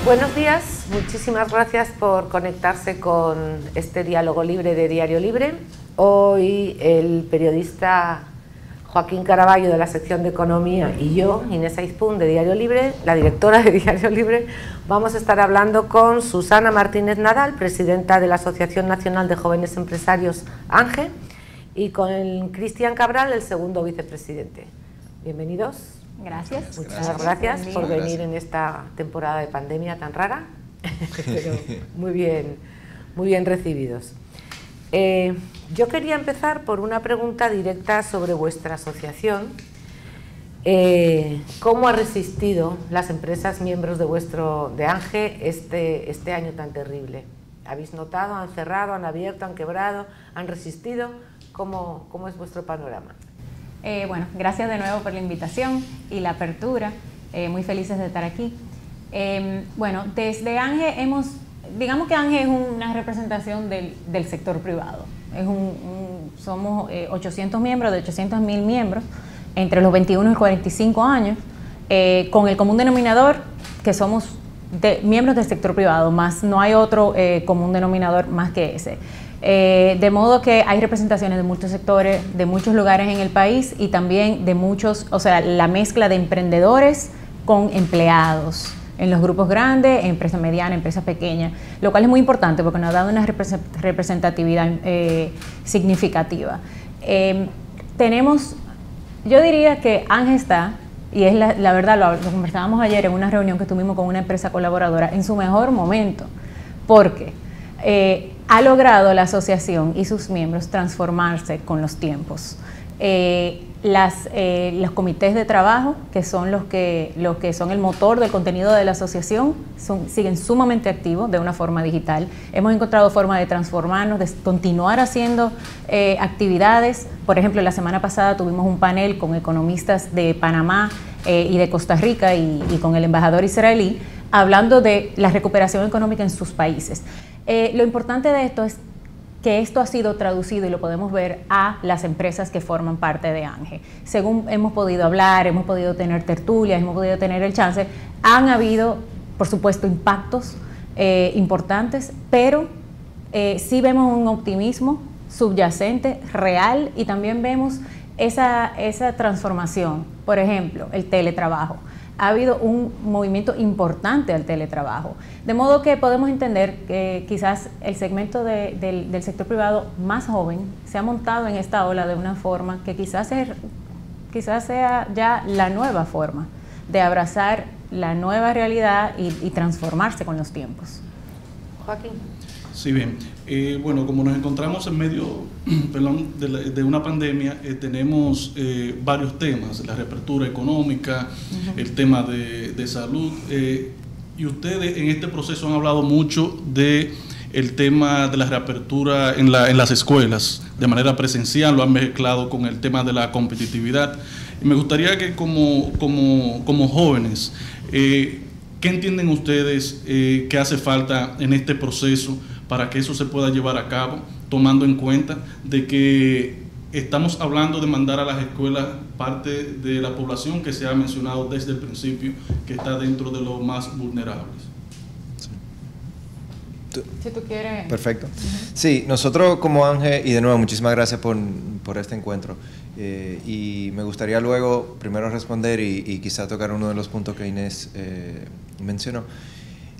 Buenos días, muchísimas gracias por conectarse con este diálogo libre de Diario Libre. Hoy el periodista Joaquín Caraballo de la sección de Economía y yo, Inés Aizpún de Diario Libre, la directora de Diario Libre, vamos a estar hablando con Susana Martínez Nadal, presidenta de la Asociación Nacional de Jóvenes Empresarios ANGE, y con Cristian Cabral, el segundo vicepresidente. Bienvenidos. Gracias. Muchas gracias por venir en esta temporada de pandemia tan rara, pero muy bien recibidos. Yo quería empezar por una pregunta directa sobre vuestra asociación. ¿Cómo ha resistido las empresas miembros de ANGE este año tan terrible? ¿Habéis notado? ¿Han cerrado? ¿Han abierto? ¿Han quebrado? ¿Han resistido? ¿Cómo es vuestro panorama? Bueno, gracias de nuevo por la invitación y la apertura. Muy felices de estar aquí. Bueno, desde ANGE digamos que ANGE es una representación del sector privado. Somos 800 miembros, de 800.000 miembros, entre los 21 y 45 años, con el común denominador que somos miembros del sector privado, más no hay otro común denominador más que ese. De modo que hay representaciones de muchos sectores, de muchos lugares en el país y también de muchos, o sea, la mezcla de emprendedores con empleados en los grupos grandes, empresas medianas, empresas pequeñas, lo cual es muy importante porque nos ha dado una representatividad significativa. Yo diría que ANGE está, y es la verdad, lo conversábamos ayer en una reunión que tuvimos con una empresa colaboradora, en su mejor momento, porque ha logrado la asociación y sus miembros transformarse con los tiempos. Los comités de trabajo, que son los que son el motor del contenido de la asociación, siguen sumamente activos de una forma digital. Hemos encontrado formas de transformarnos, de continuar haciendo actividades. Por ejemplo, la semana pasada tuvimos un panel con economistas de Panamá y de Costa Rica y con el embajador israelí, hablando de la recuperación económica en sus países. Lo importante de esto es que esto ha sido traducido y lo podemos ver a las empresas que forman parte de ANGE. Según hemos podido hablar, hemos podido tener tertulias, hemos podido tener el chance, han habido, por supuesto, impactos importantes, pero sí vemos un optimismo subyacente, real, y también vemos esa transformación. Por ejemplo, el teletrabajo. Ha habido un movimiento importante al teletrabajo, de modo que podemos entender que quizás el segmento del sector privado más joven se ha montado en esta ola de una forma que quizás sea ya la nueva forma de abrazar la nueva realidad y transformarse con los tiempos. Joaquín. Sí, bien. Bueno, como nos encontramos en medio de una pandemia, tenemos varios temas: la reapertura económica, el tema de salud, y ustedes en este proceso han hablado mucho del tema de la reapertura en las escuelas de manera presencial, lo han mezclado con el tema de la competitividad. Y me gustaría que como jóvenes, ¿qué entienden ustedes que hace falta en este proceso para que eso se pueda llevar a cabo, tomando en cuenta de que estamos hablando de mandar a las escuelas parte de la población que se ha mencionado desde el principio, que está dentro de los más vulnerables? Si tú quieres. Perfecto. Sí, nosotros como ANGE, y de nuevo muchísimas gracias por este encuentro, y me gustaría luego primero responder y quizá tocar uno de los puntos que Inés mencionó.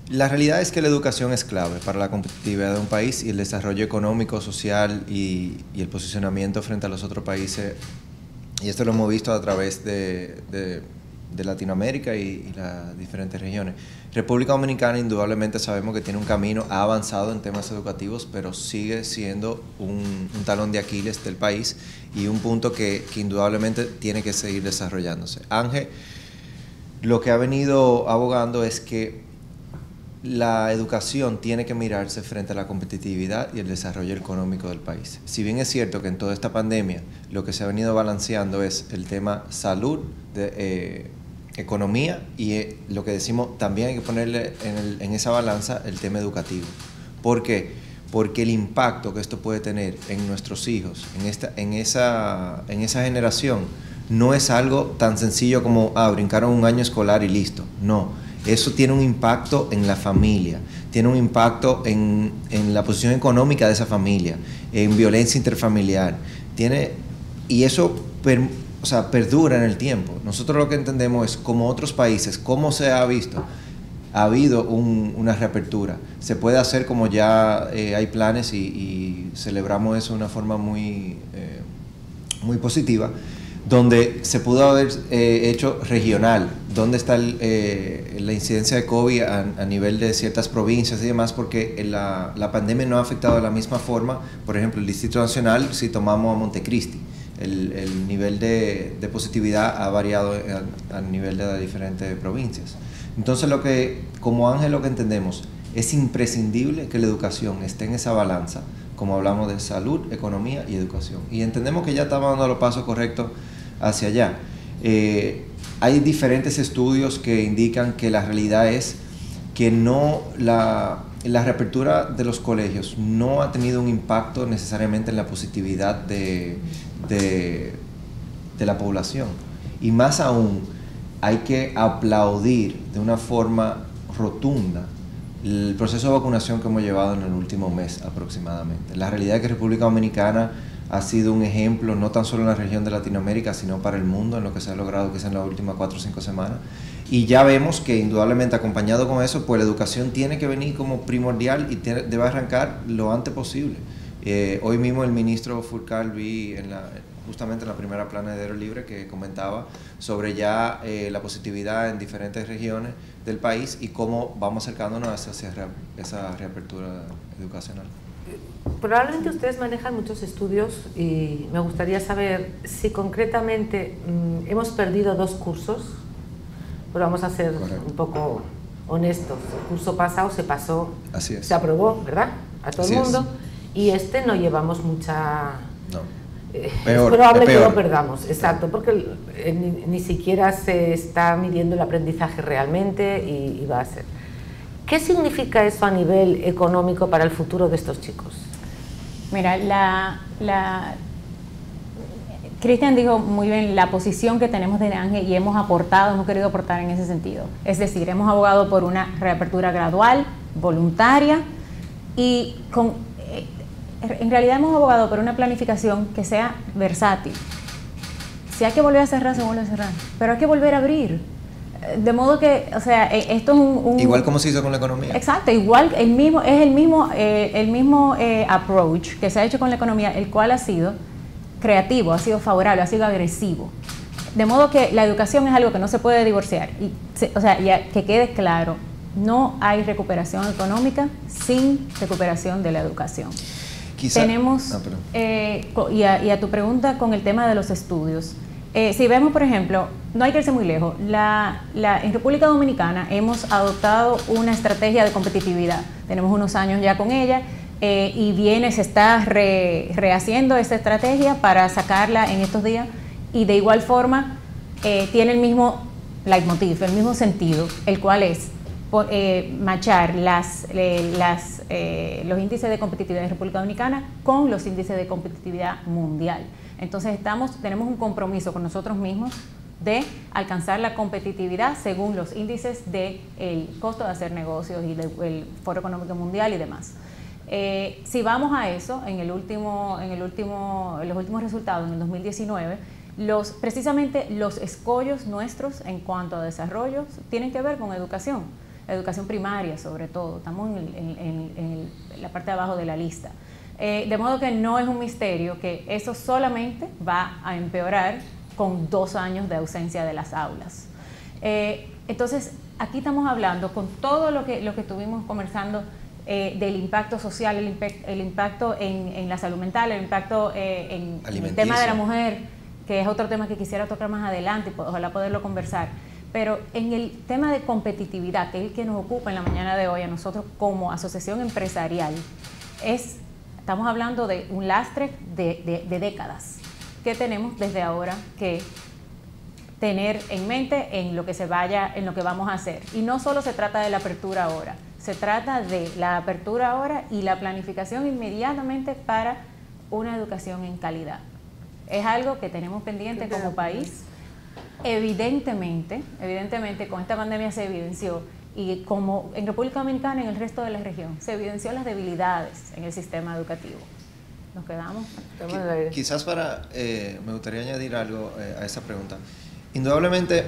La realidad es que la educación es clave para la competitividad de un país y el desarrollo económico, social y el posicionamiento frente a los otros países, y esto lo hemos visto a través de Latinoamérica y las diferentes regiones. República Dominicana indudablemente sabemos que tiene un camino, ha avanzado en temas educativos, pero sigue siendo un talón de Aquiles del país y un punto que indudablemente tiene que seguir desarrollándose. ANGE lo que ha venido abogando es que la educación tiene que mirarse frente a la competitividad y el desarrollo económico del país. Si bien es cierto que en toda esta pandemia lo que se ha venido balanceando es el tema salud, economía, y lo que decimos también hay que ponerle en esa balanza el tema educativo. ¿Por qué? Porque el impacto que esto puede tener en nuestros hijos, en esa generación, no es algo tan sencillo como brincaron un año escolar y listo. No. eso tiene un impacto en la familia, tiene un impacto en la posición económica de esa familia, en violencia interfamiliar, y eso perdura en el tiempo. Nosotros lo que entendemos es, como otros países, cómo se ha visto, ha habido una reapertura. Se puede hacer como ya hay planes y celebramos eso de una forma muy positiva, donde se pudo haber hecho regional, donde está la incidencia de COVID a nivel de ciertas provincias y demás, porque la pandemia no ha afectado de la misma forma. Por ejemplo, el Distrito Nacional, si tomamos a Montecristi, el nivel de positividad ha variado a nivel de las diferentes provincias. Entonces, como Ángel, lo que entendemos, es imprescindible que la educación esté en esa balanza, como hablamos de salud, economía y educación. Y entendemos que ya estamos dando los pasos correctos hacia allá. Hay diferentes estudios que indican que la realidad es que la reapertura de los colegios no ha tenido un impacto necesariamente en la positividad de la población. Y más aún, hay que aplaudir de una forma rotunda el proceso de vacunación que hemos llevado en el último mes aproximadamente. La realidad es que República Dominicana ha sido un ejemplo, no tan solo en la región de Latinoamérica, sino para el mundo, en lo que se ha logrado quizás en las últimas 4 o 5 semanas. Y ya vemos que indudablemente acompañado con eso, pues la educación tiene que venir como primordial y debe arrancar lo antes posible. Hoy mismo el ministro Furcal vi justamente en la primera plana de Diario Libre que comentaba sobre ya la positividad en diferentes regiones del país y cómo vamos acercándonos hacia esa reapertura educacional. Probablemente ustedes manejan muchos estudios y me gustaría saber si concretamente hemos perdido 2 cursos, pero vamos a ser un poco honestos. El curso pasado se pasó, se aprobó, ¿verdad? A todo el mundo. Y no llevamos mucha... No. Es probable que lo perdamos, exacto, porque ni siquiera se está midiendo el aprendizaje realmente y va a ser. ¿Qué significa eso a nivel económico para el futuro de estos chicos? Mira, Cristian dijo muy bien la posición que tenemos de Ángel y hemos querido aportar en ese sentido. Es decir, hemos abogado por una reapertura gradual, voluntaria y en realidad hemos abogado por una planificación que sea versátil. Si hay que volver a cerrar, se vuelve a cerrar, pero hay que volver a abrir. De modo que, esto es igual como se hizo con la economía. Exacto, igual es el mismo approach que se ha hecho con la economía, el cual ha sido creativo, ha sido favorable, ha sido agresivo. De modo que la educación es algo que no se puede divorciar. Ya que quede claro, no hay recuperación económica sin recuperación de la educación. Tenemos, y a tu pregunta con el tema de los estudios, si vemos, por ejemplo, no hay que irse muy lejos, en República Dominicana hemos adoptado una estrategia de competitividad, tenemos unos años ya con ella, y se está rehaciendo esa estrategia para sacarla en estos días, y de igual forma tiene el mismo leitmotiv, el mismo sentido, el cual es machar los índices de competitividad de República Dominicana con los índices de competitividad mundial. Entonces tenemos un compromiso con nosotros mismos de alcanzar la competitividad según los índices del costo de hacer negocios y del Foro Económico Mundial y demás. Si vamos a eso, en los últimos resultados, en el 2019, precisamente los escollos nuestros en cuanto a desarrollo tienen que ver con educación primaria sobre todo, estamos en la parte de abajo de la lista. De modo que no es un misterio que eso solamente va a empeorar con 2 años de ausencia de las aulas. Entonces, aquí estamos hablando con todo lo que estuvimos conversando del impacto social, el impacto en la salud mental, el impacto en el tema de la mujer, que es otro tema que quisiera tocar más adelante, ojalá poderlo conversar. Pero en el tema de competitividad, que es el que nos ocupa en la mañana de hoy a nosotros como asociación empresarial, estamos hablando de un lastre de décadas que tenemos desde ahora que tener en mente en lo que vamos a hacer. Y no solo se trata de la apertura ahora, se trata de la apertura ahora y la planificación inmediatamente para una educación en calidad. Es algo que tenemos pendiente como país. Evidentemente con esta pandemia se evidenció Y como en República Dominicana y en el resto de la región, se evidenció las debilidades en el sistema educativo. ¿Nos quedamos? Quizás me gustaría añadir algo a esa pregunta. Indudablemente,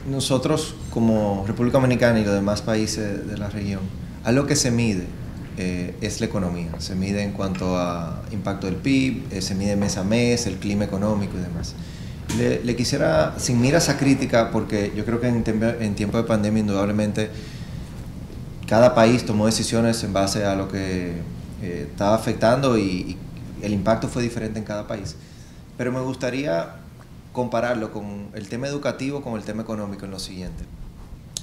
nosotros como República Dominicana y los demás países de la región, algo que se mide es la economía. Se mide en cuanto a impacto del PIB, se mide mes a mes, el clima económico y demás. Le quisiera, sin miras a crítica, porque yo creo que en tiempo de pandemia indudablemente cada país tomó decisiones en base a lo que estaba afectando y el impacto fue diferente en cada país. Pero me gustaría compararlo con el tema educativo con el tema económico en lo siguiente.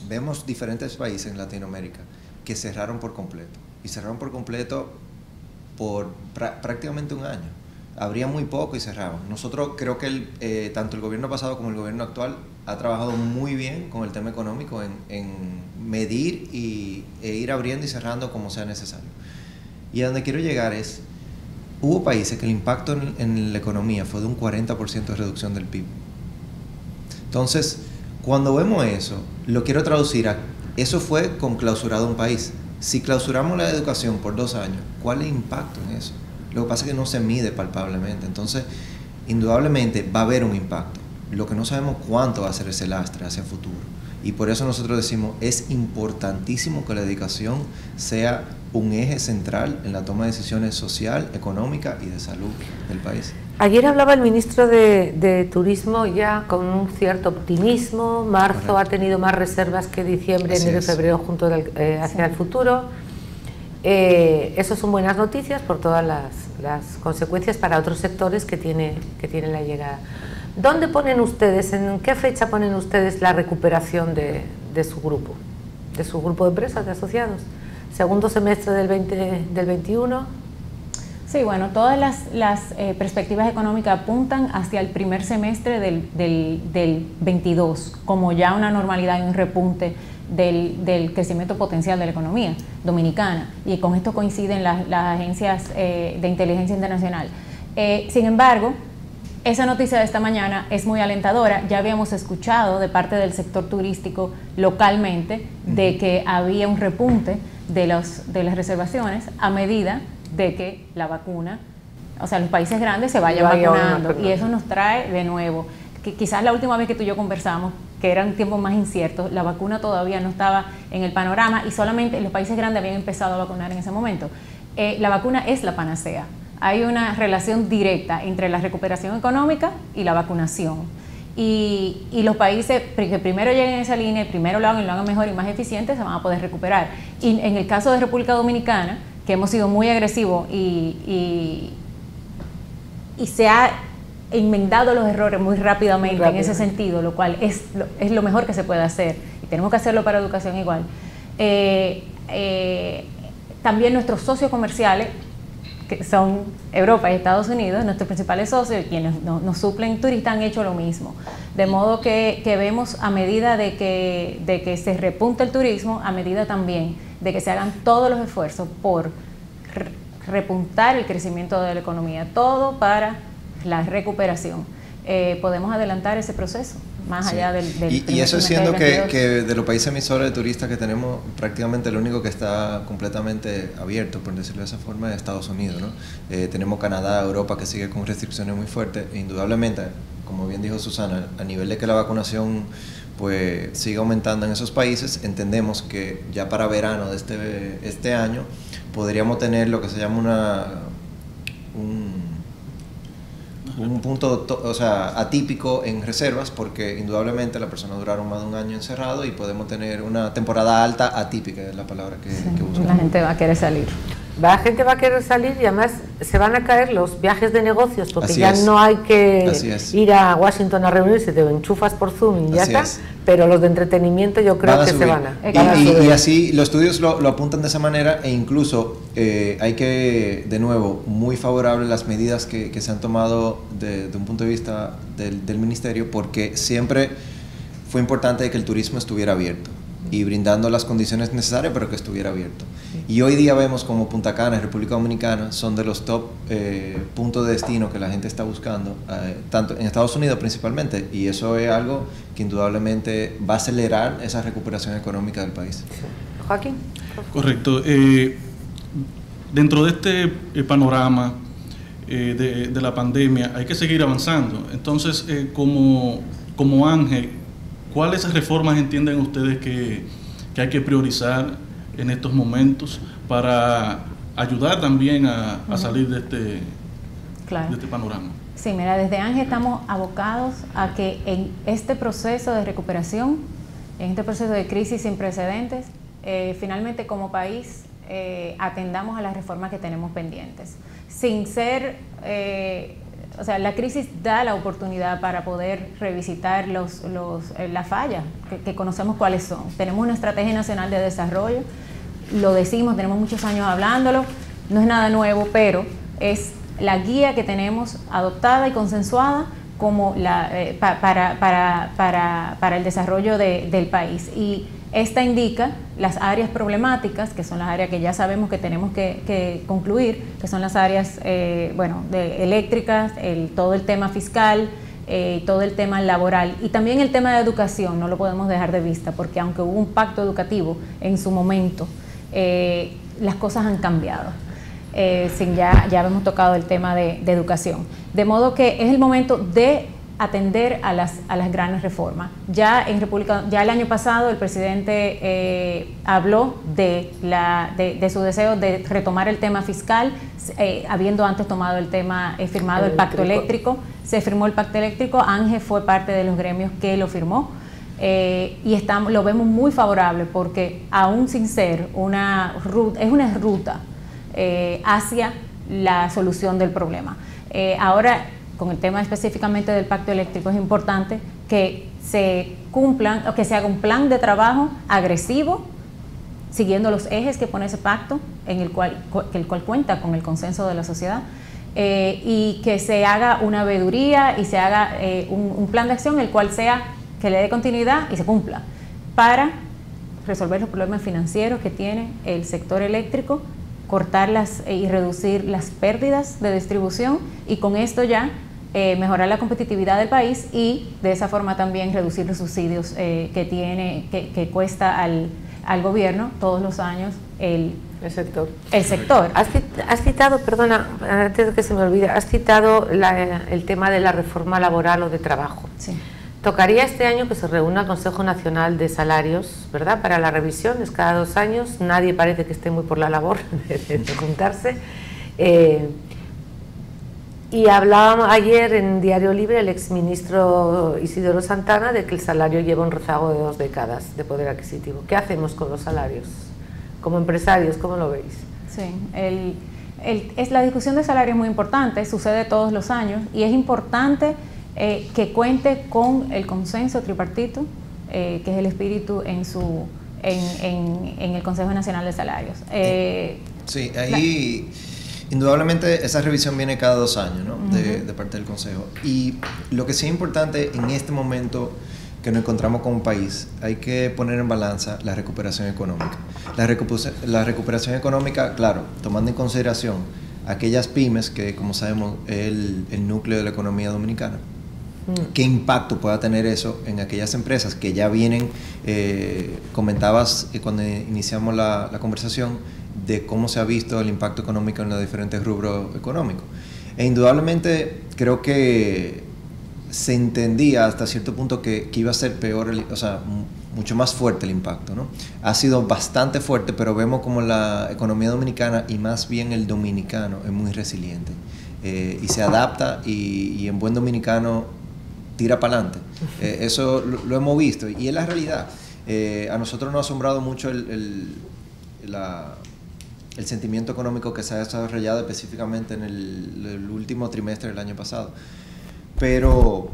Vemos diferentes países en Latinoamérica que cerraron por completo, y cerraron por completo por prácticamente un año. Abría muy poco y cerraban. Nosotros creo que tanto el gobierno pasado como el gobierno actual ha trabajado muy bien con el tema económico en medir e ir abriendo y cerrando como sea necesario. Y a donde quiero llegar es, hubo países que el impacto en la economía fue de un 40% de reducción del PIB. Entonces, cuando vemos eso, lo quiero traducir a, eso fue con clausurado un país. Si clausuramos la educación por 2 años, ¿cuál es el impacto en eso? Lo que pasa es que no se mide palpablemente. Entonces, indudablemente va a haber un impacto. Lo que no sabemos cuánto va a ser ese lastre hacia el futuro. Y por eso nosotros decimos, es importantísimo que la educación sea un eje central en la toma de decisiones social, económica y de salud del país. Ayer hablaba el ministro de Turismo ya con un cierto optimismo. Marzo Correcto. Ha tenido más reservas que diciembre, Así enero y es. febrero hacia el futuro. Eso son buenas noticias por todas las consecuencias para otros sectores que tiene la llegada. ¿Dónde ponen ustedes, en qué fecha ponen ustedes la recuperación de su grupo de empresas, de asociados? ¿Segundo semestre del 21? Sí, bueno, todas las perspectivas económicas apuntan hacia el primer semestre del 22, como ya una normalidad y un repunte del crecimiento potencial de la economía dominicana, y con esto coinciden las agencias de inteligencia internacional. Sin embargo, esa noticia de esta mañana es muy alentadora. Ya habíamos escuchado de parte del sector turístico localmente de que había un repunte de las reservaciones a medida de que la vacuna, o sea, los países grandes se vayan vacunando, y eso nos trae de nuevo, que quizás la última vez que tú y yo conversamos, que eran tiempos más inciertos, la vacuna todavía no estaba en el panorama y solamente los países grandes habían empezado a vacunar en ese momento. La vacuna es la panacea. Hay una relación directa entre la recuperación económica y la vacunación. Y los países que primero lleguen a esa línea, primero lo hagan mejor y más eficiente, se van a poder recuperar. Y en el caso de República Dominicana, que hemos sido muy agresivos y se ha enmendado los errores muy rápidamente en ese sentido, lo cual es lo mejor que se puede hacer, y tenemos que hacerlo para educación igual. También nuestros socios comerciales, que son Europa y Estados Unidos, nuestros principales socios, quienes nos suplen turistas, han hecho lo mismo. De modo que vemos, a medida de que se repunta el turismo, a medida también de que se hagan todos los esfuerzos por repuntar el crecimiento de la economía, todo para la recuperación. Podemos adelantar ese proceso más allá del y eso siendo que de los países emisores de turistas que tenemos, prácticamente el único que está completamente abierto, por decirlo de esa forma, es Estados Unidos, ¿no? Tenemos Canadá, Europa, que sigue con restricciones muy fuertes. E indudablemente, como bien dijo Susana, a nivel de que la vacunación pues sigue aumentando en esos países, entendemos que ya para verano de este año podríamos tener lo que se llama un punto atípico en reservas, porque indudablemente las personas duraron más de un año encerrado y podemos tener una temporada alta atípica, es la palabra que buscamos. La gente va a querer salir. La gente va a querer salir y además se van a caer los viajes de negocios, porque Así ya es. no hay que ir a Washington a reunirse, te enchufas por Zoom y ya Así está. es. Pero los de entretenimiento yo creo que se van a subir. Y así los estudios lo apuntan de esa manera, e incluso hay que, de nuevo, muy favorables las medidas que se han tomado de un punto de vista del ministerio, porque siempre fue importante que el turismo estuviera abierto. y brindando las condiciones necesarias para que estuviera abierto. Y hoy día vemos como Punta Cana y República Dominicana son de los top puntos de destino que la gente está buscando, tanto en Estados Unidos principalmente, y eso es algo que indudablemente va a acelerar esa recuperación económica del país. Joaquín. Correcto. Dentro de este panorama de la pandemia hay que seguir avanzando. Entonces, como Ángel, ¿cuáles reformas entienden ustedes que hay que priorizar en estos momentos para ayudar también a salir de este panorama? Sí, mira, desde Ángel estamos abocados a que en este proceso de recuperación, en este proceso de crisis sin precedentes, finalmente como país atendamos a las reformas que tenemos pendientes. Sin ser, o sea, la crisis da la oportunidad para poder revisitar las fallas que conocemos cuáles son. Tenemos una estrategia nacional de desarrollo, lo decimos, tenemos muchos años hablándolo, no es nada nuevo, pero es la guía que tenemos adoptada y consensuada como para el desarrollo del país. Y esta indica las áreas problemáticas, que son las áreas que ya sabemos que tenemos que concluir, que son las áreas eléctricas, todo el tema fiscal, todo el tema laboral y también el tema de educación, no lo podemos dejar de vista, porque aunque hubo un pacto educativo en su momento, las cosas han cambiado. Ya hemos tocado el tema de educación. De modo que es el momento de atender a las grandes reformas. Ya el año pasado el presidente habló de su deseo de retomar el tema fiscal, habiendo antes tomado el tema, firmado el pacto eléctrico. Se firmó el pacto eléctrico, Ángel fue parte de los gremios que lo firmó, y lo vemos muy favorable porque aún sin ser es una ruta hacia la solución del problema. Ahora, con el tema específicamente del pacto eléctrico, es importante que se cumplan o que se haga un plan de trabajo agresivo, siguiendo los ejes que pone ese pacto, el cual cuenta con el consenso de la sociedad, y que se haga una veeduría y se haga un plan de acción, el cual que le dé continuidad y se cumpla, para resolver los problemas financieros que tiene el sector eléctrico, cortarlas y reducir las pérdidas de distribución, y con esto ya mejorar la competitividad del país y de esa forma también reducir los subsidios que cuesta al gobierno todos los años el sector. Has citado, perdona, antes de que se me olvide, has citado el tema de la reforma laboral o de trabajo. Sí. Tocaría este año que se reúna el Consejo Nacional de Salarios, ¿verdad?, para la revisión, es cada 2 años, nadie parece que esté muy por la labor de juntarse. Y hablaba ayer en Diario Libre el exministro Isidoro Santana de que el salario lleva un rezago de 2 décadas de poder adquisitivo. ¿Qué hacemos con los salarios? Como empresarios, ¿cómo lo veis? Sí, la discusión de salario es muy importante, sucede todos los años, y es importante que cuente con el consenso tripartito, que es el espíritu en el Consejo Nacional de Salarios. Sí, ahí indudablemente esa revisión viene cada 2 años, ¿no? De parte del Consejo. Y lo que sí es importante en este momento que nos encontramos como país, hay que poner en balanza la recuperación económica. La recuperación económica, claro, tomando en consideración aquellas pymes que, como sabemos, es el núcleo de la economía dominicana. ¿Qué impacto pueda tener eso en aquellas empresas que ya vienen? Comentabas cuando iniciamos la conversación de cómo se ha visto el impacto económico en los diferentes rubros económicos. E indudablemente creo que se entendía hasta cierto punto que iba a ser peor, mucho más fuerte el impacto, ¿no? Ha sido bastante fuerte, pero vemos como la economía dominicana, y más bien el dominicano, es muy resiliente y se adapta y en buen dominicano tira para adelante. Eso lo hemos visto y es la realidad. A nosotros nos ha asombrado mucho el sentimiento económico que se ha desarrollado específicamente en el último trimestre del año pasado. Pero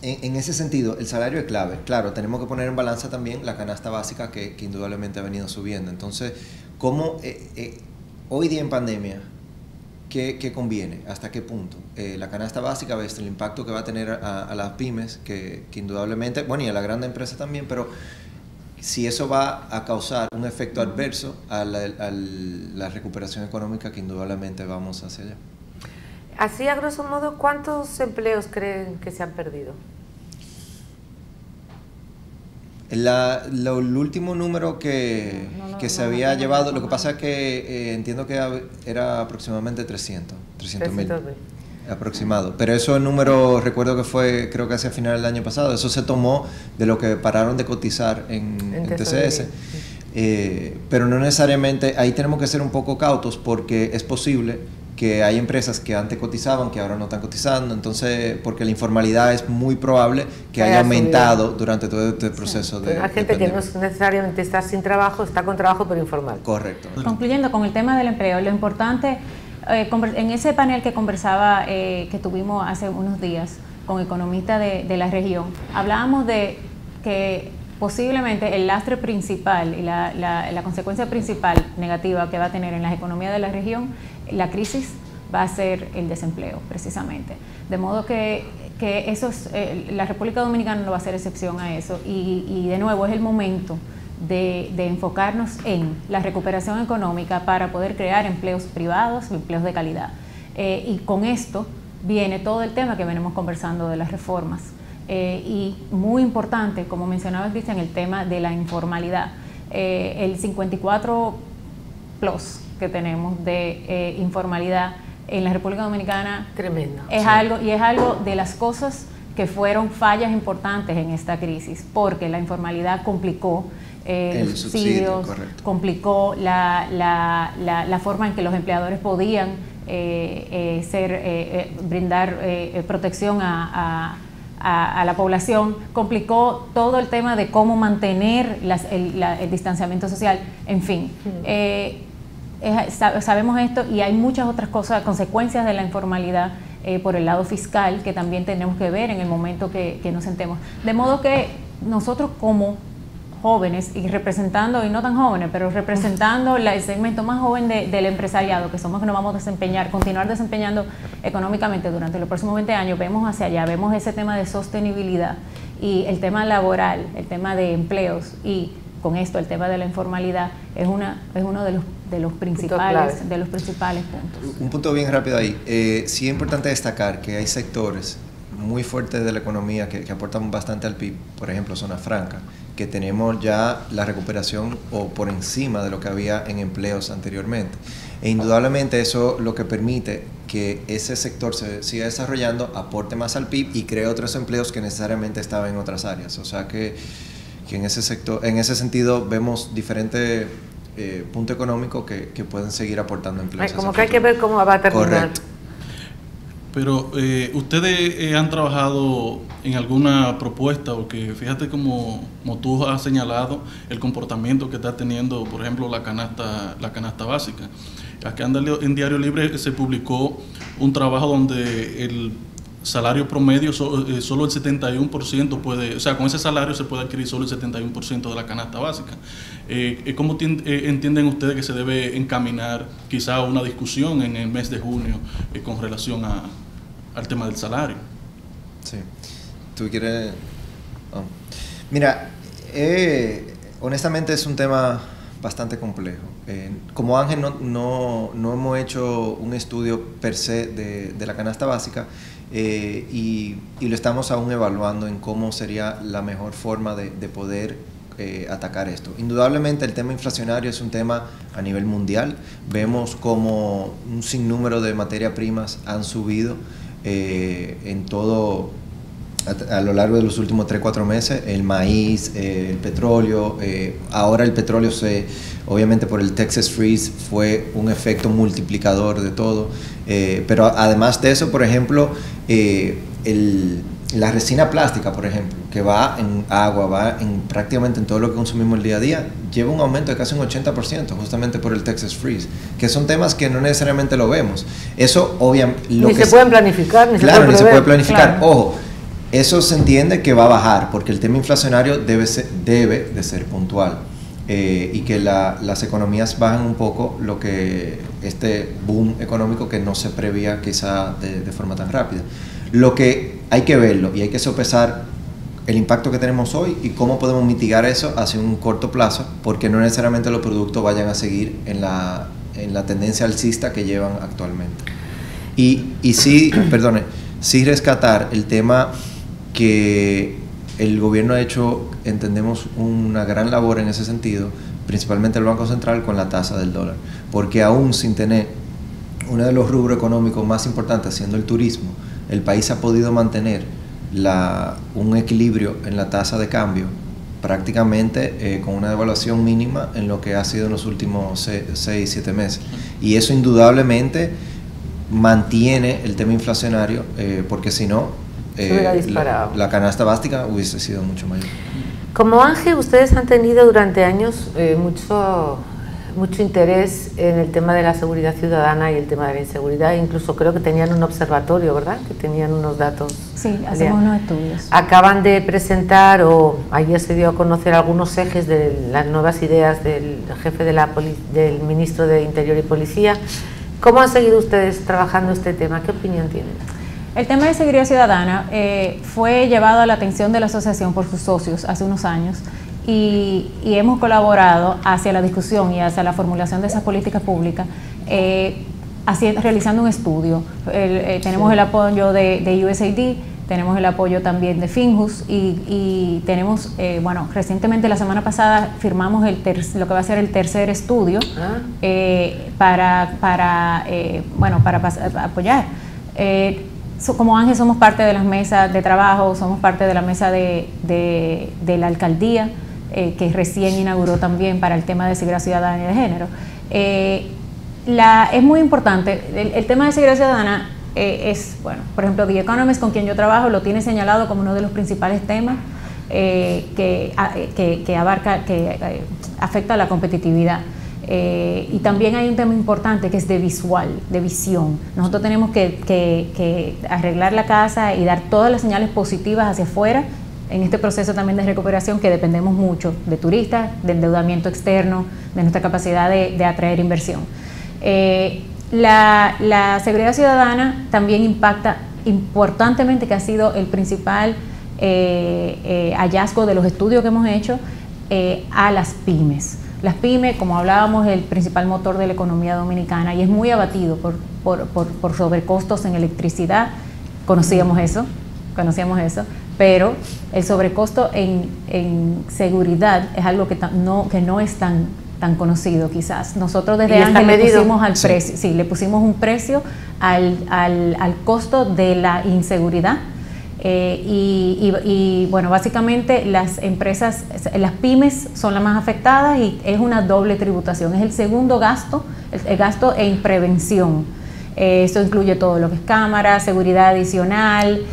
en ese sentido, el salario es clave. Claro, tenemos que poner en balanza también la canasta básica que indudablemente ha venido subiendo. Entonces, ¿cómo hoy día en pandemia, qué conviene? ¿Hasta qué punto? La canasta básica, ves el impacto que va a tener a las pymes, que indudablemente, bueno, y a la gran empresa también, pero si eso va a causar un efecto adverso a la recuperación económica que indudablemente vamos hacia allá. Así, a grosso modo, ¿cuántos empleos creen que se han perdido? El último número que se había llevado, lo que pasa es que entiendo que era aproximadamente 300.000 aproximado, pero eso el número recuerdo que fue, creo que hacia final del año pasado, eso se tomó de lo que pararon de cotizar en TCS, pero no necesariamente, ahí tenemos que ser un poco cautos porque es posible que hay empresas que antes cotizaban, que ahora no están cotizando, entonces, porque la informalidad es muy probable que haya aumentado durante todo este proceso de hay gente que no necesariamente está sin trabajo, está con trabajo pero informal. Correcto. Concluyendo con el tema del empleo, lo importante, en ese panel que conversaba, que tuvimos hace unos días con economistas de la región, hablábamos de que posiblemente el lastre principal y la consecuencia principal negativa que va a tener en las economías de la región, la crisis, va a ser el desempleo, precisamente. De modo que eso es, la República Dominicana no va a ser excepción a eso, y de nuevo es el momento de enfocarnos en la recuperación económica para poder crear empleos privados, empleos de calidad. Y con esto viene todo el tema que venimos conversando de las reformas. Y muy importante, como mencionaba Cristian, el tema de la informalidad. El 54+ que tenemos de informalidad en la República Dominicana, tremendo, es algo de las cosas que fueron fallas importantes en esta crisis, porque la informalidad complicó los subsidios, complicó la forma en que los empleadores podían brindar protección a la población, complicó todo el tema de cómo mantener el distanciamiento social, en fin. Sabemos esto, y hay muchas otras cosas, consecuencias de la informalidad por el lado fiscal, que también tenemos que ver en el momento que nos sentemos. De modo que nosotros como jóvenes, y representando, y no tan jóvenes, pero representando el segmento más joven del empresariado, que somos que nos vamos a continuar desempeñando económicamente durante los próximos 20 años, vemos hacia allá, vemos ese tema de sostenibilidad y el tema laboral, el tema de empleos, y con esto el tema de la informalidad es uno de los principales puntos. Un punto bien rápido ahí. Sí es importante destacar que hay sectores muy fuertes de la economía que aportan bastante al PIB, por ejemplo, zona franca, que tenemos ya la recuperación o por encima de lo que había en empleos anteriormente. E indudablemente eso lo que permite que ese sector se siga desarrollando, aporte más al PIB y cree otros empleos que necesariamente estaban en otras áreas. O sea que en ese sector, en ese sentido vemos diferentes puntos económicos que pueden seguir aportando empleos. Como que hay que ver cómo va a terminar. Correcto. Pero ustedes han trabajado en alguna propuesta, o que fíjate como tú has señalado el comportamiento que está teniendo, por ejemplo, la canasta básica. Acá en Diario Libre se publicó un trabajo donde el salario promedio, solo el 71% puede, o sea, con ese salario se puede adquirir solo el 71% de la canasta básica. ¿Cómo entienden ustedes que se debe encaminar quizá una discusión en el mes de junio con relación al tema del salario? Sí. ¿Tú quieres? Oh. Mira, honestamente es un tema bastante complejo. Como Ángel no hemos hecho un estudio per se de la canasta básica, y lo estamos aún evaluando en cómo sería la mejor forma de poder atacar esto. Indudablemente el tema inflacionario es un tema a nivel mundial. Vemos como un sinnúmero de materias primas han subido en todo a lo largo de los últimos 3-4 meses, el maíz, el petróleo, ahora el petróleo obviamente por el Texas Freeze fue un efecto multiplicador de todo, pero además de eso, por ejemplo, la resina plástica, por ejemplo, que va en agua, va prácticamente en todo lo que consumimos el día a día, lleva un aumento de casi un 80% justamente por el Texas Freeze, que son temas que no necesariamente lo vemos. Eso obviamente... Ni se pueden planificar, ni se pueden prever. Claro, ni se puede planificar. Claro. Ojo, eso se entiende que va a bajar, porque el tema inflacionario debe de ser puntual, y que las economías bajan un poco lo que este boom económico que no se prevía quizá de forma tan rápida. Lo que hay que verlo y hay que sopesar el impacto que tenemos hoy y cómo podemos mitigar eso hacia un corto plazo, porque no necesariamente los productos vayan a seguir en la tendencia alcista que llevan actualmente. Y sí, sí rescatar el tema que el gobierno ha hecho, entendemos, una gran labor en ese sentido, principalmente el Banco Central con la tasa del dólar, porque aún sin tener uno de los rubros económicos más importantes, siendo el turismo, el país ha podido mantener un equilibrio en la tasa de cambio prácticamente con una devaluación mínima en lo que ha sido en los últimos 6-7 meses. Y eso indudablemente mantiene el tema inflacionario, porque si no, la canasta básica hubiese sido mucho mayor. Como ANGE, ustedes han tenido durante años mucho interés en el tema de la seguridad ciudadana y el tema de la inseguridad. Incluso creo que tenían un observatorio, ¿verdad? Que tenían unos datos. Sí, hacemos unos estudios. Acaban de presentar, o ayer se dio a conocer, algunos ejes de las nuevas ideas del jefe del ministro de Interior y Policía. ¿Cómo han seguido ustedes trabajando este tema? ¿Qué opinión tienen? El tema de seguridad ciudadana fue llevado a la atención de la asociación por sus socios hace unos años. Y hemos colaborado hacia la discusión y hacia la formulación de esas políticas públicas, realizando un estudio. Tenemos el apoyo de USAID, tenemos el apoyo también de Finjus y tenemos, recientemente la semana pasada firmamos lo que va a ser el tercer estudio para apoyar. Como ANGE somos parte de las mesas de trabajo, somos parte de la mesa de la alcaldía, que recién inauguró también para el tema de seguridad ciudadana y de género. Es muy importante, el tema de seguridad ciudadana por ejemplo, The Economist, con quien yo trabajo, lo tiene señalado como uno de los principales temas que afecta a la competitividad. Y también hay un tema importante que es de visión. Nosotros tenemos que arreglar la casa y dar todas las señales positivas hacia afuera en este proceso también de recuperación, que dependemos mucho de turistas, del endeudamiento externo, de nuestra capacidad de atraer inversión. La seguridad ciudadana también impacta importantemente, que ha sido el principal hallazgo de los estudios que hemos hecho, a las pymes. Las pymes, como hablábamos, es el principal motor de la economía dominicana y es muy abatido por sobrecostos en electricidad. Conocíamos eso, pero el sobrecosto en seguridad es algo que no es tan conocido quizás. Nosotros desde antes le pusimos un precio al costo de la inseguridad. Básicamente las empresas, las pymes son las más afectadas y es una doble tributación. Es el segundo gasto, el gasto en prevención. Esto incluye todo lo que es cámaras, seguridad adicional,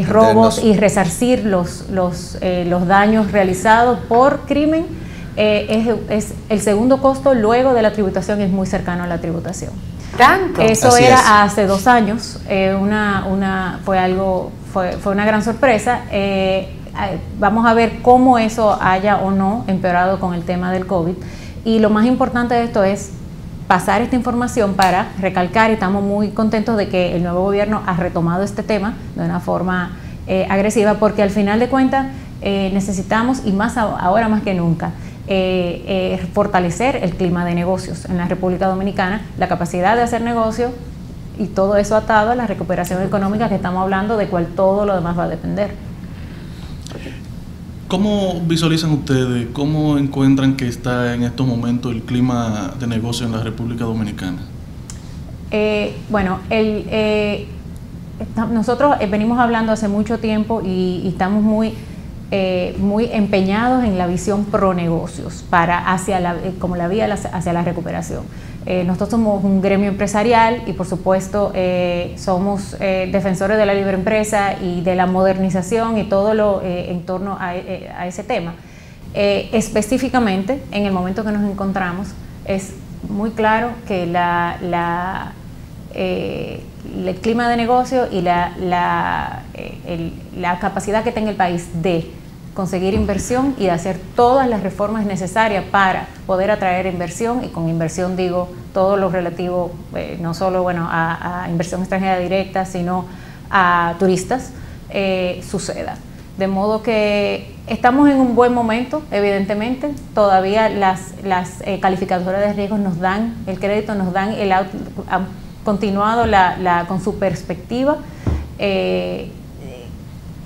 robos y resarcir los daños realizados por crimen. Es el segundo costo luego de la tributación, es muy cercano a la tributación. ¿Tanto? Eso era hace 2 años, fue una gran sorpresa. Vamos a ver cómo eso haya o no empeorado con el tema del COVID. Y lo más importante de esto es pasar esta información para recalcar, y estamos muy contentos de que el nuevo gobierno ha retomado este tema de una forma agresiva, porque al final de cuentas necesitamos, y más ahora más que nunca, fortalecer el clima de negocios en la República Dominicana, la capacidad de hacer negocio, y todo eso atado a la recuperación económica que estamos hablando, de cual todo lo demás va a depender. ¿Cómo visualizan ustedes, cómo encuentran que está en estos momentos el clima de negocio en la República Dominicana? Nosotros venimos hablando hace mucho tiempo y estamos muy empeñados en la visión pro negocios como la vía hacia la recuperación. Nosotros somos un gremio empresarial y por supuesto somos defensores de la libre empresa y de la modernización y todo lo en torno a ese tema. Específicamente, en el momento que nos encontramos, es muy claro que el clima de negocio y la capacidad que tenga el país de conseguir inversión y de hacer todas las reformas necesarias para poder atraer inversión, y con inversión digo todo lo relativo no solo a inversión extranjera directa, sino a turistas, suceda. De modo que estamos en un buen momento, evidentemente. Todavía las calificadoras de riesgos nos dan el crédito, nos dan han continuado con su perspectiva,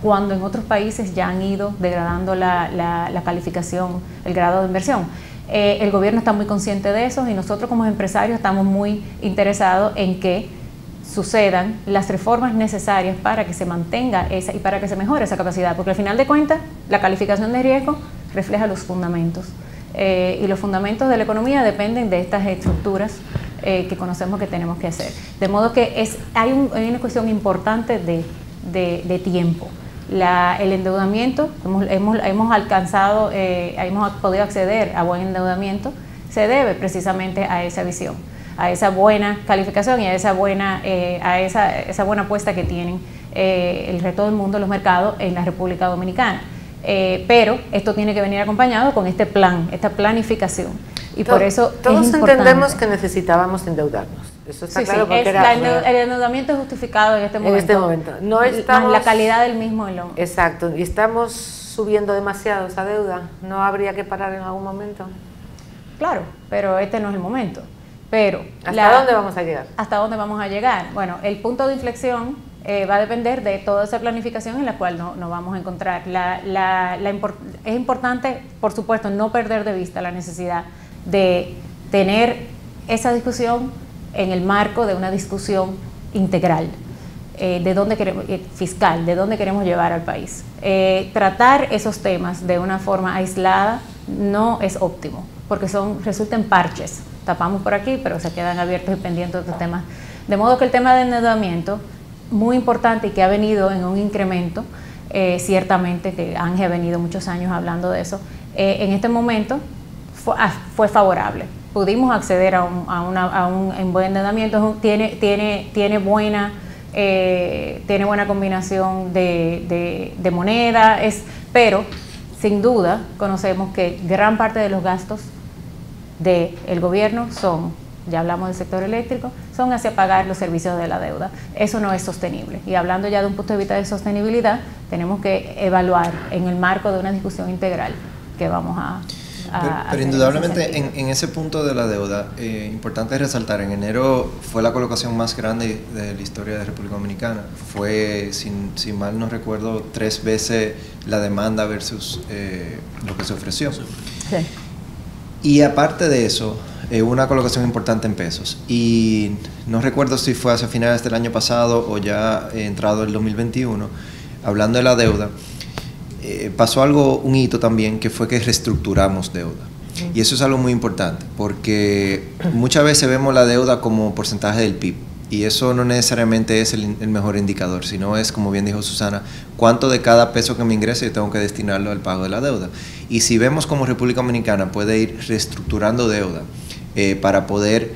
cuando en otros países ya han ido degradando la calificación, el grado de inversión. El gobierno está muy consciente de eso y nosotros como empresarios estamos muy interesados en que sucedan las reformas necesarias para que se mantenga esa y para que se mejore esa capacidad, porque al final de cuentas la calificación de riesgo refleja los fundamentos y los fundamentos de la economía dependen de estas estructuras que conocemos que tenemos que hacer. De modo que hay una cuestión importante de tiempo. El endeudamiento, hemos alcanzado, hemos podido acceder a buen endeudamiento, se debe precisamente a esa visión, a esa buena calificación y a esa buena apuesta que tienen el resto del mundo, los mercados en la República Dominicana. Pero esto tiene que venir acompañado con este plan, esta planificación. Y por eso todos es importante. entendemos que necesitábamos endeudarnos. Eso está claro, porque el endeudamiento es justificado en este momento. En este momento. No estamos, la calidad del mismo. Exacto. Y estamos subiendo demasiado esa deuda. ¿No habría que parar en algún momento? Claro, pero este no es el momento. Pero ¿hasta dónde vamos a llegar? ¿Hasta dónde vamos a llegar? Bueno, el punto de inflexión va a depender de toda esa planificación en la cual nos vamos a encontrar. Es importante, por supuesto, no perder de vista la necesidad de tener esa discusión en el marco de una discusión integral de dónde queremos, fiscal, de dónde queremos llevar al país. Tratar esos temas de una forma aislada no es óptimo, porque resultan parches. Tapamos por aquí, pero se quedan abiertos y pendientes de otros temas. De modo que el tema del endeudamiento, muy importante y que ha venido en un incremento, ciertamente, que Ángel ha venido muchos años hablando de eso, en este momento fue favorable. Pudimos acceder a un buen endeudamiento, tiene buena combinación de moneda, pero sin duda conocemos que gran parte de los gastos del gobierno ya hablamos del sector eléctrico, son hacia pagar los servicios de la deuda. Eso no es sostenible. Y hablando ya de un punto de vista de sostenibilidad, tenemos que evaluar en el marco de una discusión integral que vamos a pero indudablemente en ese punto de la deuda, importante resaltar, en enero fue la colocación más grande de la historia de República Dominicana. Fue, si mal no recuerdo, 3 veces la demanda versus lo que se ofreció. Sí. Y aparte de eso, una colocación importante en pesos. Y no recuerdo si fue hacia finales del año pasado o ya entrado el 2021, hablando de la deuda, pasó un hito también, que fue que reestructuramos deuda. Y eso es algo muy importante, porque muchas veces vemos la deuda como porcentaje del PIB, y eso no necesariamente es el mejor indicador, sino es, como bien dijo Susana, cuánto de cada peso que me ingrese yo tengo que destinarlo al pago de la deuda. Y si vemos cómo República Dominicana puede ir reestructurando deuda para poder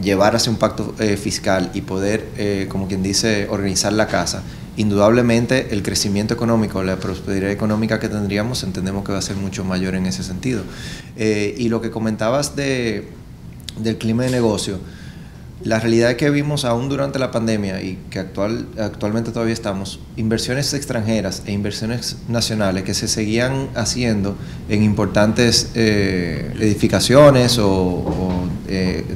llevar hacia un pacto fiscal y poder, como quien dice, organizar la casa, indudablemente el crecimiento económico, la prosperidad económica que tendríamos, entendemos que va a ser mucho mayor en ese sentido. Y lo que comentabas del clima de negocio, la realidad es que vimos aún durante la pandemia y que actualmente todavía estamos, inversiones extranjeras e inversiones nacionales que se seguían haciendo en importantes edificaciones o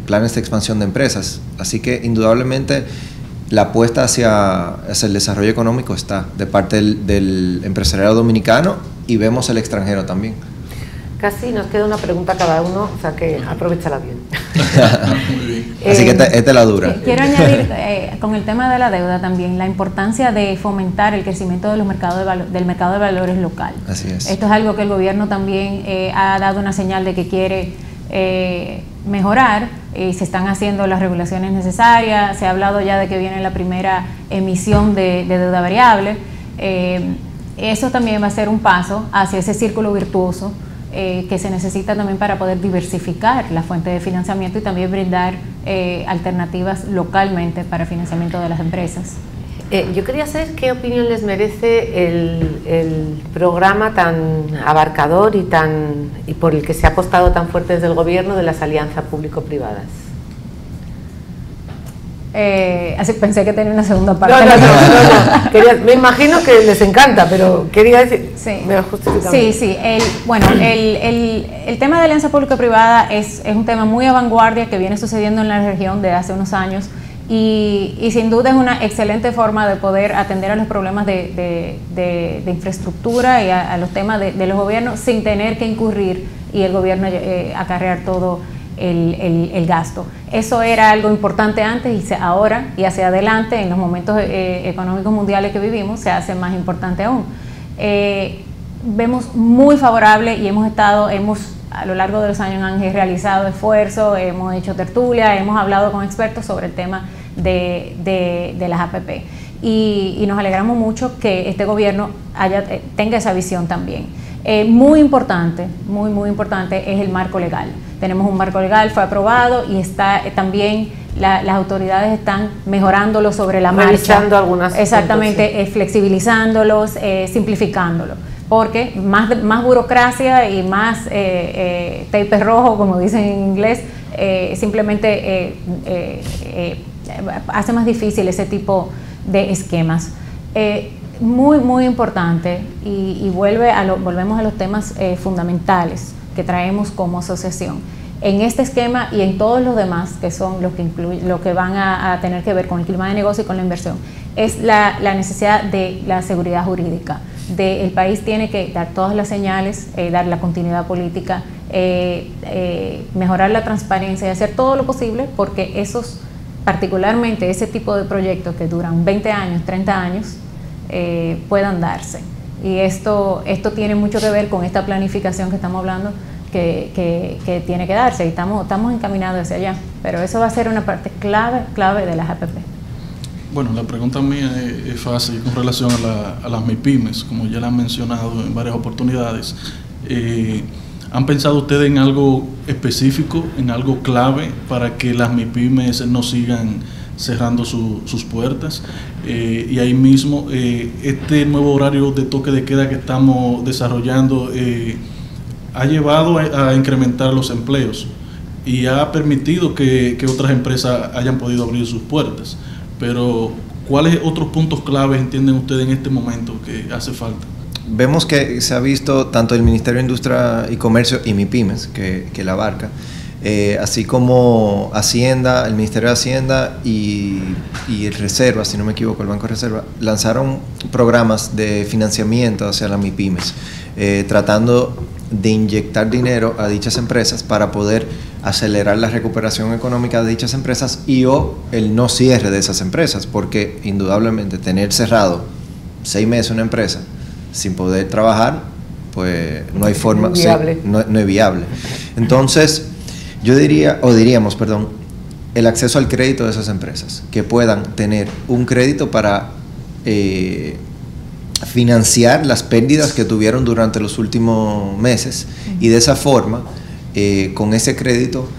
planes de expansión de empresas. Así que indudablemente la apuesta hacia el desarrollo económico está de parte del empresariado dominicano, y vemos el extranjero también. Casi nos queda una pregunta cada uno, o sea que aprovechala bien. Muy bien. Así que esta es la dura. Quiero añadir con el tema de la deuda también la importancia de fomentar el crecimiento de los del mercado de valores local. Así es. Esto es algo que el gobierno también ha dado una señal de que quiere mejorar, y se están haciendo las regulaciones necesarias. Se ha hablado ya de que viene la primera emisión de deuda variable. Eso también va a ser un paso hacia ese círculo virtuoso que se necesita también para poder diversificar la fuente de financiamiento y también brindar alternativas localmente para financiamiento de las empresas. Yo quería saber qué opinión les merece el programa tan abarcador y por el que se ha apostado tan fuerte desde el gobierno de las alianzas público-privadas. Así pensé que tenía una segunda parte. No. Me imagino que les encanta, pero quería decir, sí. Me lo justificaba. Sí. El tema de alianza público-privada es un tema muy a vanguardia que viene sucediendo en la región de hace unos años y sin duda es una excelente forma de poder atender a los problemas de infraestructura y a los temas de los gobiernos sin tener que incurrir y el gobierno acarrear todo el gasto. Eso era algo importante antes y ahora y hacia adelante en los momentos económicos mundiales que vivimos se hace más importante aún. Vemos muy favorable y hemos a lo largo de los años han realizado esfuerzos, hemos hecho tertulias, hemos hablado con expertos sobre el tema de las APP y nos alegramos mucho que este gobierno tenga esa visión también. Muy importante es el marco legal. Tenemos un marco legal, fue aprobado y está también las autoridades están mejorándolo sobre la marcha. Revisando algunas. Exactamente, puntos, sí. Flexibilizándolos, simplificándolos. Porque más burocracia y más tape rojo, como dicen en inglés, simplemente hace más difícil ese tipo de esquemas. Muy importante y volvemos a los temas fundamentales que traemos como asociación. En este esquema y en todos los demás, que son los que van a tener que ver con el clima de negocio y con la inversión, es la necesidad de la seguridad jurídica. El país tiene que dar todas las señales, dar la continuidad política, mejorar la transparencia y hacer todo lo posible porque particularmente ese tipo de proyectos que duran 20 años, 30 años, puedan darse. Y esto tiene mucho que ver con esta planificación que estamos hablando que tiene que darse y estamos encaminados hacia allá, pero eso va a ser una parte clave de las APP. Bueno, la pregunta mía es fácil con relación a las MIPYMES, como ya la han mencionado en varias oportunidades. ¿Han pensado ustedes en algo específico, en algo clave para que las MIPYMES no sigan cerrando sus puertas? Y ahí mismo, este nuevo horario de toque de queda que estamos desarrollando ha llevado a incrementar los empleos y ha permitido que otras empresas hayan podido abrir sus puertas. Pero, ¿cuáles otros puntos claves entienden ustedes en este momento que hace falta? Vemos que se ha visto tanto el Ministerio de Industria y Comercio y MIPYMES, que la abarca, así como Hacienda, el Ministerio de Hacienda y el Reserva, si no me equivoco, el Banco de Reserva, lanzaron programas de financiamiento hacia las MIPYMES, tratando de inyectar dinero a dichas empresas para poder acelerar la recuperación económica de dichas empresas o el no cierre de esas empresas, porque indudablemente tener cerrado 6 meses una empresa sin poder trabajar, pues no hay forma, no es viable. Entonces, diríamos, el acceso al crédito de esas empresas, que puedan tener un crédito para financiar las pérdidas que tuvieron durante los últimos meses y de esa forma, con ese crédito,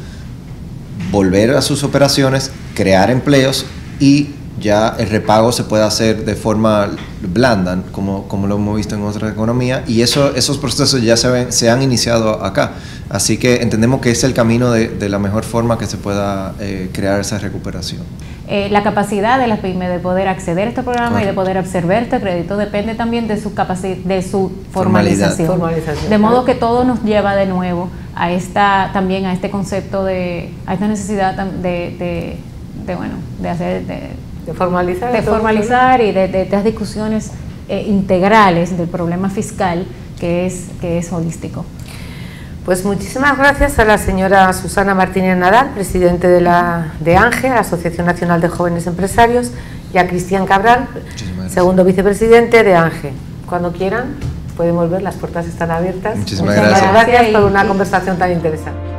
volver a sus operaciones, crear empleos y ya el repago se puede hacer de forma blanda, como lo hemos visto en otras economías, y esos procesos ya se han iniciado acá. Así que entendemos que es el camino de la mejor forma que se pueda crear esa recuperación. La capacidad de las pymes de poder acceder a este programa y de poder absorber este crédito depende también de su formalización. De modo que todo nos lleva de nuevo también a este concepto a esta necesidad de formalizar y de estas discusiones integrales del problema fiscal que es holístico. Pues muchísimas gracias a la señora Susana Martínez Nadal, presidente de ANGE, Asociación Nacional de Jóvenes Empresarios, y a Cristian Cabral, segundo vicepresidente de ANGE. Cuando quieran pueden volver, las puertas están abiertas. Muchísimas gracias. Gracias por una conversación tan interesante.